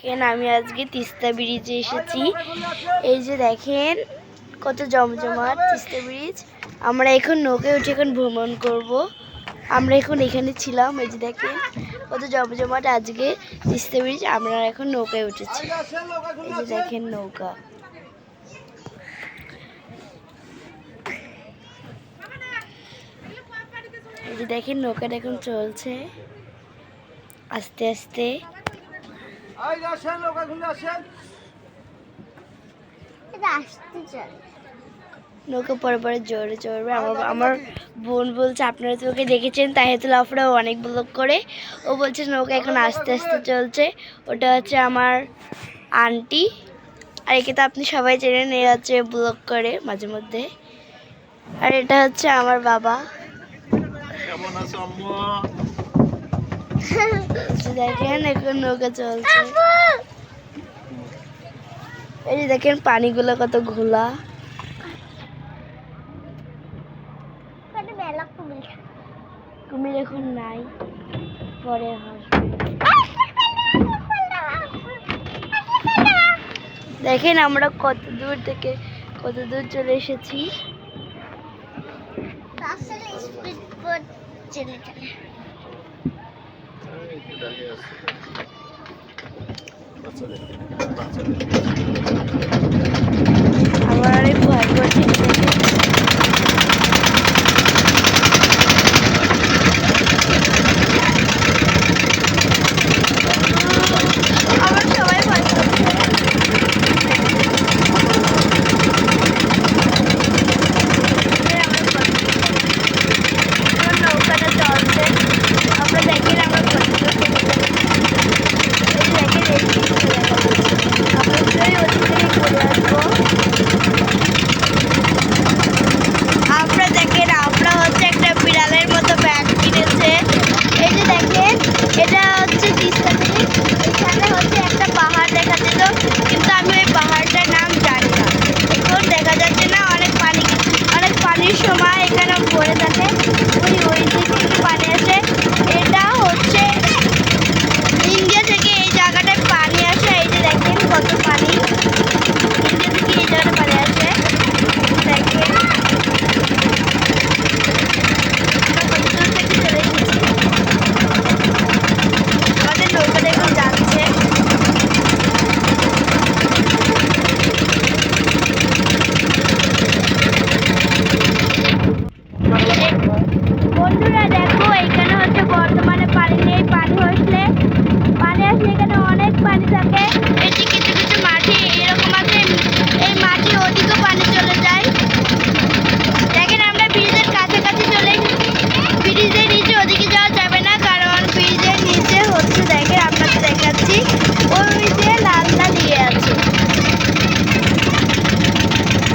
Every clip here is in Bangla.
কেন আমি আজকে তিস্তা ব্রিজে এসেছি। এই যে দেখেন কত জমজমাট তিস্তা ব্রিজ। আমরা এখন নৌকায় উঠে এখন ভ্রমণ করব। আমরা এখন এখানে ছিলাম। এই যে দেখেন কত জমজমাট আজকে তিস্তা ব্রিজ। আমরা এখন নৌকায় উঠেছি। এই যে দেখেন নৌকা। এই যে দেখেন নৌকাটা এখন চলছে আস্তে আস্তে। নৌকা পরে পরে জোরে চড়বে। আমার বোন বলছে আপনারা তো ওকে দেখেছেন তাহিয়াতুল আফরাও অনেক ব্লগ করে। ও বলছে নৌকা এখন আস্তে আস্তে চলছে। ওটা হচ্ছে আমার আন্টি, আর একে তো আপনি সবাই চেনেন, এ হচ্ছে ব্লগ করে মাঝে মধ্যে। আর এটা হচ্ছে আমার বাবা। দেখেন এখন নৌকা চলছে। এই যে দেখেন পানিগুলো কত ঘোলা। কুমির এখন নাই, পরে আসবে। দেখেন আমরা কত দূর থেকে কত দূর চলে এসেছি। আমার অনেক ভয় করছে। বন্ধুরা দেখো এখানে হচ্ছে বর্তমানে পানি নেই। পানি আসলে এখানে অনেক পানি থাকে। এই যে কিছু কিছু মাটি এরকম আছে, এই মাটির অধিকও পানি চলে যায়। দেখেন আমরা ব্রিজের কাছাকাছি চলে এসেছি। ব্রিজের নিচে ওদিকে যাওয়া যাবে না, কারণ ব্রিজের নিচে হচ্ছে দেখেন আপনাদের দেখাচ্ছি ওই যে লাল লাল ইয়ে আছে।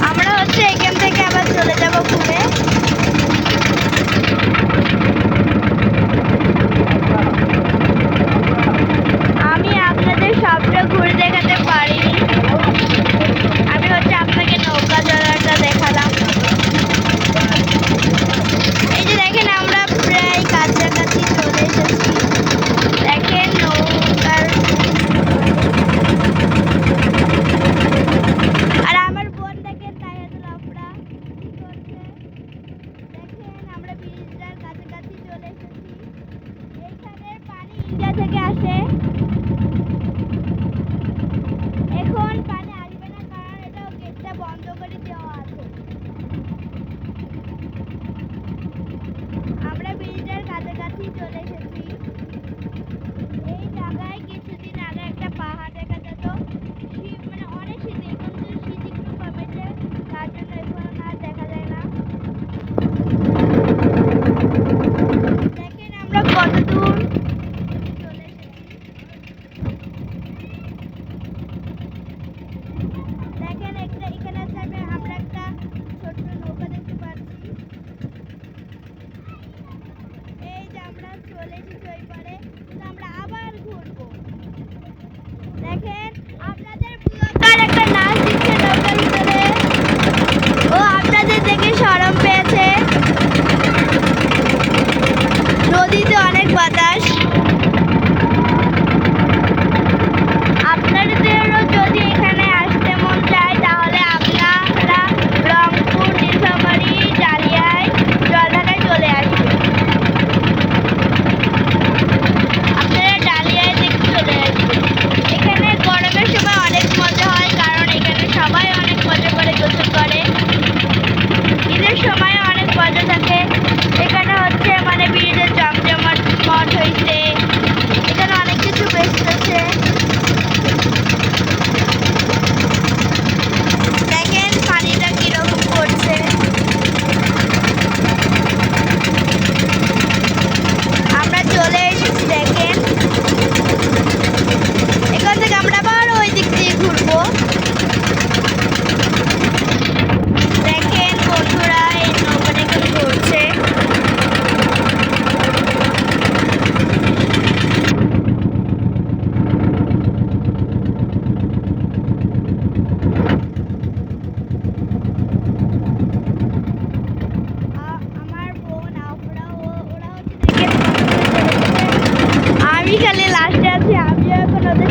আমরা হচ্ছে এখান থেকে আবার চলে যাব ঘুরে। আমি আপনাদের সবটা ঘুরে দেখাতে পারিনি, আমি হচ্ছে আপনাকে নৌকা চলাটা দেখালাম। এই যে দেখেন আমরা প্রায় কাছাকাছি চলে এসেছি। দেখেন নৌকার, আর আমার বোন দেখেন তাহিয়াতুল আফরা কি করছে। দেখেন আমরা ব্রিজটার কাছাকাছি চলে এসেছি। এইখানের পানি ইন্ডিয়া থেকে আসে। এখন পানি আসবে না, কারণ এটা গেটটা বন্ধ করে দেওয়া আছে। আমরা ব্রিজের কাছাকাছি চলে এসেছি। এই জায়গায় কিছুদিন আগে একটা পাহাড় দেখা যেত, মানে অনেক শীত। এখন তো শীত একটু কমেছে, তার জন্য এখন আর দেখা যায় না। দেখেন আমরা কত দূর চলে এসেছি। দেখেন এখানে আমরা একটা ছোট্ট নৌকা দেখতে পাচ্ছি। এই যে আমরা চলে এসেছি ওই পারে, আমরা আবার ঘুরবো। দেখেন আপনাদের ব্লগার একটা নাচ দিচ্ছে নৌকার ভিতরে, ও আপনাদের দেখে শরম পেয়েছে। নদীতে অনেক বাতাস।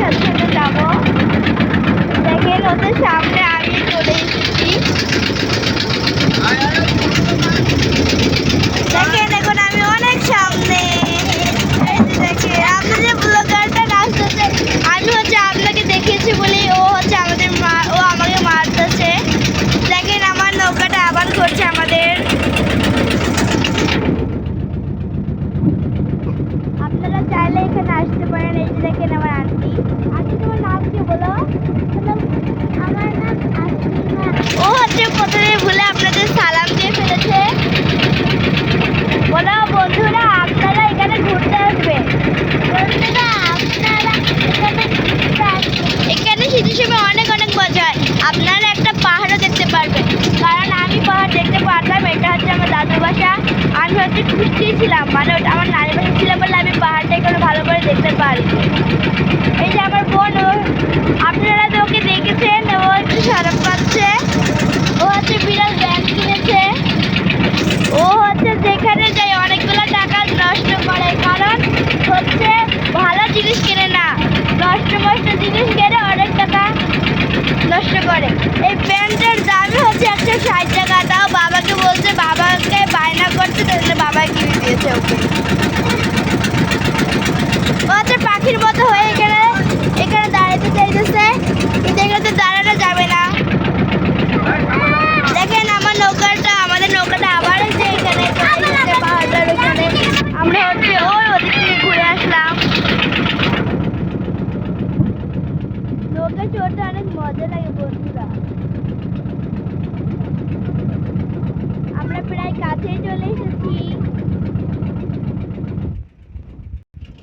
সাথে সাথে যাবো। দেখেন ওদের সামনে আমি চলে এসেছি। দেখেন এখন আমি অনেক সামনে। এই যে দেখেন আপনাদের ব্লগারটা আসতেছে, আমি হচ্ছে আপনাকে দেখিয়েছি বলে ও হচ্ছে ও আমাকে মারতেছে। দেখেন আমার নৌকাটা আবার করছে আমাদের। আপনারা চাইলে এখানে আসতে পারেন। এই যে দেখেন আমার আন্টি। আন্টি তোমার নাম কি বলো? আমার নাম আন্টিমা। ও হচ্ছে প্রথমে ভুলে আপনাদের সালাম দিয়ে ফেলেছে। বলো বন্ধুরা আপনারা এখানে ঘুরতে আসবে। বন্ধুরা আপনারা এখানে শীতের সময় অনেক অনেক মজা হয়। আপনারা একটা পাহাড়ও দেখতে পারবেন, কারণ আমি পাহাড় দেখতে পারতাম। এটা হচ্ছে আমার দাদুর বাসা। আমি হচ্ছে খুঁজতেই ছিলাম, মানে ওটা আমার নানির বাসা ছিল বলে আমি পাহাড়টা এখানে ভালো করে দেখতে পারি। এই যে আমার বোন, আপনারা তো ওকে দেখেছেন, ও একটু শরম পাচ্ছে। ও হচ্ছে বিড়াল ব্যাগ কিনেছে। ও হচ্ছে যেখানে যায় অনেকগুলো টাকা নষ্ট করে, কারণ হচ্ছে ভালো জিনিস কেনে না, নষ্ট জিনিস কেনে অনেক টাকা নষ্ট করে। এই প্যান্টের দামই হচ্ছে 160 টাকা। তাও বাবাকে বলছে, বাবাকে বায়না করছে, তাহলে বাবা কিনে দিয়েছে ওকে। ও হচ্ছে পাখির মতো হয়ে এখানে এখানে দাঁড়াতে চাইতেছে, কিন্তু এখানে দাঁড়ানো যাবে না। দেখেন আমার নৌকাটা, আমাদের নৌকাটা আবার যে এখানে পাহাড়টার ওখানে আমরা হচ্ছে ওই ওদিক থেকে ঘুরে আসলাম। নৌকা চড়তে অনেক মজা লাগে বন্ধুরা। আমরা প্রায় কাছেই চলে এসেছি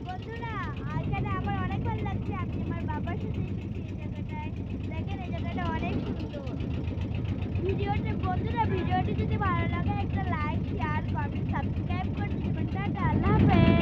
বন্ধুরা। এখানে আমার অনেক ভালো লাগছে। আমি আমার বাবার সাথে এসেছি এই জায়গাটায়। দেখেন এই জায়গাটা অনেক সুন্দর। বন্ধুরা ভিডিওটি যদি ভালো লাগে একটা লাইক, শেয়ার, কমেন্ট, সাবস্ক্রাইব